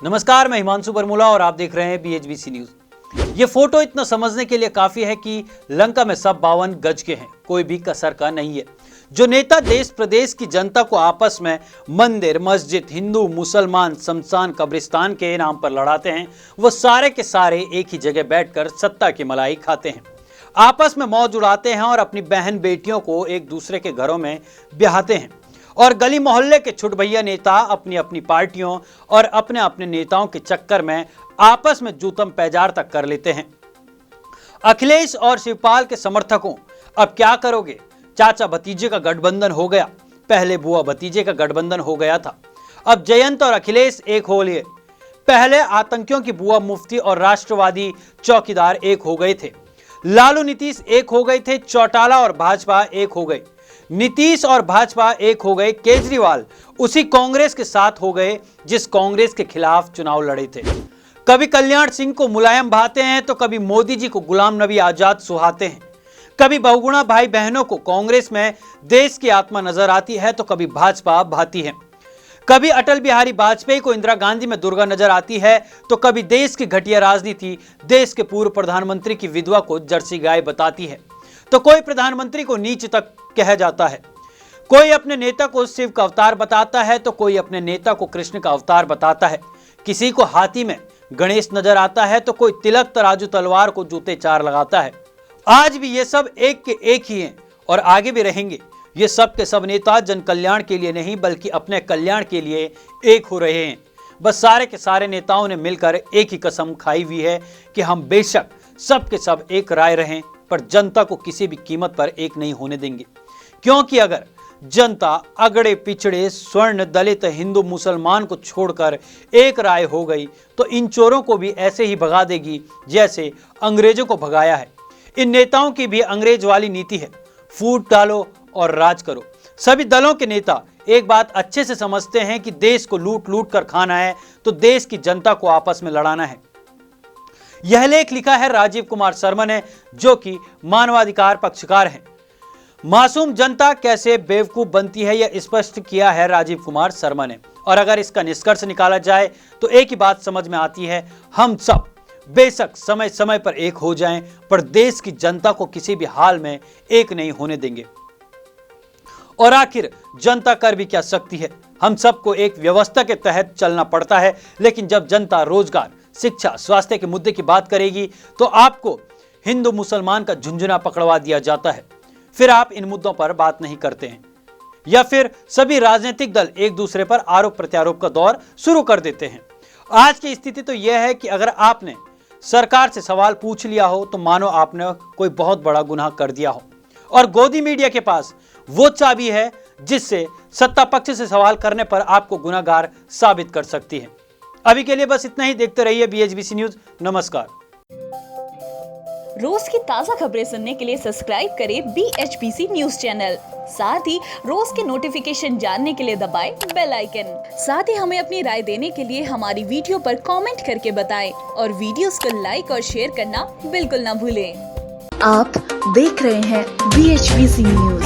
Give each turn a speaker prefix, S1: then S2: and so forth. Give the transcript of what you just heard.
S1: नमस्कार, मैं हिमांशु बरमूला और आप देख रहे हैं BHBC न्यूज। ये फोटो इतना समझने के लिए काफी है कि लंका में सब 52 गज के हैं, कोई भी कसर का नहीं है। जो नेता देश प्रदेश की जनता को आपस में मंदिर, मस्जिद, हिंदू, मुसलमान, शमशान, कब्रिस्तान के नाम पर लड़ाते हैं, वो सारे के सारे एक ही जगह बैठकर सत्ता की मलाई खाते हैं, आपस में मौज उड़ाते हैं और अपनी बहन बेटियों को एक दूसरे के घरों में ब्याहते हैं। और गली मोहल्ले के छुट भैया नेता अपनी अपनी पार्टियों और अपने अपने नेताओं के चक्कर में आपस में जूतम पैजार तक कर लेते हैं। अखिलेश और शिवपाल के समर्थकों, अब क्या करोगे? चाचा भतीजे का गठबंधन हो गया, पहले बुआ भतीजे का गठबंधन हो गया था, अब जयंत और अखिलेश एक हो लिए। पहले आतंकियों की बुआ मुफ्ती और राष्ट्रवादी चौकीदार एक हो गए थे, लालू नीतीश एक हो गए थे, चौटाला और भाजपा एक हो गए, नीतीश और भाजपा एक हो गए, केजरीवाल उसी कांग्रेस के साथ हो गए जिस कांग्रेस के खिलाफ चुनाव लड़े थे। कभी कल्याण सिंह को मुलायम भाते हैं तो कभी मोदी जी को गुलाम नबी आजाद सुहाते हैं, कभी बहुगुणा भाई बहनों को कांग्रेस में देश की आत्मा नजर आती है तो कभी भाजपा भाती है, कभी अटल बिहारी वाजपेयी को इंदिरा गांधी में दुर्गा नजर आती है तो कभी देश की घटिया राजनीति देश के पूर्व प्रधानमंत्री की विधवा को जर्सी गाय बताती है, तो कोई प्रधानमंत्री को नीच तक कहा जाता है, कोई अपने नेता को शिव का अवतार बताता है तो कोई अपने नेता को कृष्ण का अवतार बताता है, किसी को हाथी में गणेश नजर आता है तो कोई तिलक तराजू तलवार को जूते चार लगाता है। आज भी ये सब एक के एक ही हैं और आगे भी रहेंगे। ये सब के सब नेता जन कल्याण के लिए नहीं बल्कि अपने कल्याण के लिए एक हो रहे हैं। बस सारे के सारे नेताओं ने मिलकर एक ही कसम खाई हुई है कि हम बेशक सब के सब एक राय रहें पर जनता को किसी भी कीमत पर एक नहीं होने देंगे, क्योंकि अगर जनता अगड़े पिछड़े स्वर्ण दलित हिंदू मुसलमान को छोड़कर एक राय हो गई तो इन चोरों को भी ऐसे ही भगा देगी जैसे अंग्रेजों को भगाया है। इन नेताओं की भी अंग्रेज वाली नीति है, फूट डालो और राज करो। सभी दलों के नेता एक बात अच्छे से समझते हैं कि देश को लूट लूट कर खाना है तो देश की जनता को आपस में लड़ाना है। यह लेख लिखा है राजीव कुमार शर्मा ने, जो कि मानवाधिकार पक्षकार हैं। मासूम जनता कैसे बेवकूफ बनती है यह स्पष्ट किया है राजीव कुमार शर्मा ने, और अगर इसका निष्कर्ष निकाला जाए तो एक ही बात समझ में आती है, हम सब बेशक समय समय पर एक हो जाएं पर देश की जनता को किसी भी हाल में एक नहीं होने देंगे। और आखिर जनता कर भी क्या सकती है? हम सबको एक व्यवस्था के तहत चलना पड़ता है, लेकिन जब जनता रोजगार, शिक्षा, स्वास्थ्य के मुद्दे की बात करेगी तो आपको हिंदू मुसलमान का झुंझुना पकड़वा दिया जाता है, फिर आप इन मुद्दों पर बात नहीं करते हैं, या फिर सभी राजनीतिक दल एक दूसरे पर आरोप प्रत्यारोप का दौर शुरू कर देते हैं। आज की स्थिति तो यह है कि अगर आपने सरकार से सवाल पूछ लिया हो तो मानो आपने कोई बहुत बड़ा गुनाह कर दिया हो, और गोदी मीडिया के पास वो चाबी है जिससे सत्ता पक्ष से सवाल करने पर आपको गुनाहगार साबित कर सकती है। अभी के लिए बस इतना ही। देखते रहिए BHBC न्यूज। नमस्कार।
S2: रोज की ताजा खबरें सुनने के लिए सब्सक्राइब करें BHBC न्यूज चैनल। साथ ही रोज के नोटिफिकेशन जानने के लिए दबाएं बेल आइकन। साथ ही हमें अपनी राय देने के लिए हमारी वीडियो पर कमेंट करके बताएं और वीडियोस को लाइक और शेयर करना बिल्कुल ना भूलें।
S3: आप देख रहे हैं BHBC न्यूज।